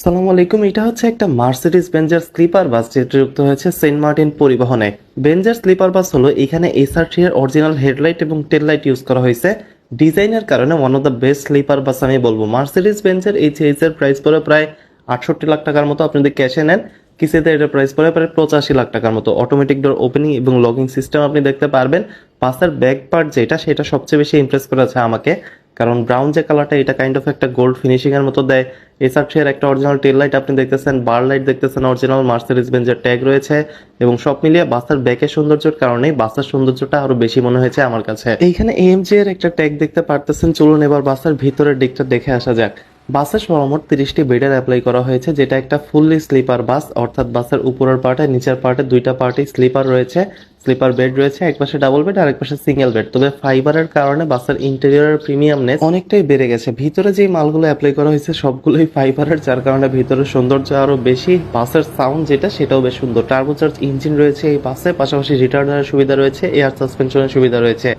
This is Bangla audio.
আসসালামু আলাইকুম। এটা হচ্ছে একটা মার্সিডিজ বেঞ্জার স্লিপার বাস যেটা যুক্ত হয়েছে সেন্ট মার্টিন পরিবহনে। বেঞ্জার স্লিপার বাস হলো এখানে SR3 এর অরিজিনাল হেডলাইট এবং টেল লাইট ইউজ করা হয়েছে। ডিজাইনের কারণে one of the best sleeper bus আমি বলবো। মার্সিডিজ বেঞ্জের এই চেইজের প্রাইস পড়ে প্রায় 68 লাখ টাকার মতো। আপনি যদি ক্যাশে নেন কিস্তিতে এটার প্রাইস পড়ে প্রায় 85 লাখ টাকার মতো। অটোমেটিক ডোর ওপেনিং এবং লকিং সিস্টেম আপনি দেখতে পারবেন। বাসের ব্যাক পার্ট যেটা সেটা সবচেয়ে বেশি ইমপ্রেস করেছে আমাকে, কারণ ব্রাউন যে কালারটা এটা কাইন্ড অফ একটা গোল্ড ফিনিশিং এর মতো দেয়। SR3 এর একটা অরিজিনাল টেল লাইট আপনি দেখতেছেন, বার লাইট দেখতেছেন, অরিজিনাল মার্সিডিজ বেঞ্জের ট্যাগ রয়েছে এবং সব মিলিয়ে বাসের ব্যাকের সৌন্দর্যের কারণেই বাসের সৌন্দর্যটা আরো বেশি মনে হয়েছে আমার কাছে। এইখানে AMG এর একটা ট্যাগ দেখতে পারতেছেন। চলুন এবার বাসের ভিতরের দিকটা দেখে আসা যাক। বাসে সর্বমোট 30টি বেডের অ্যাপ্লাই করা হয়েছে, যেটা একটা ফুললি স্লিপার বাস, অর্থাৎ বাসের উপরের পার্টে নিচের পার্টে দুইটা পার্টি স্লিপার রয়েছে। স্লিপার বেড রয়েছে, এক পাশে ডাবল বেড আর এক পাশে সিঙ্গেল বেড। তবে ফাইবারের কারণে বাসের ইন্টেরিয়রের প্রিমিয়ামনেস অনেকটাই বেড়ে গেছে। ভিতরে যে মালগুলো অ্যাপ্লাই করা হয়েছে সবগুলোই ফাইবারের, যার কারণে ভিতরে সৌন্দর্য আরো বেশি। বাসের সাউন্ড যেটা সেটাও বেশ সুন্দর। টার্বোচার্জ ইঞ্জিন রয়েছে এই বাসে, পাশাপাশি রিটার্নারের সুবিধা রয়েছে, এয়ার সাসপেনশনের সুবিধা রয়েছে।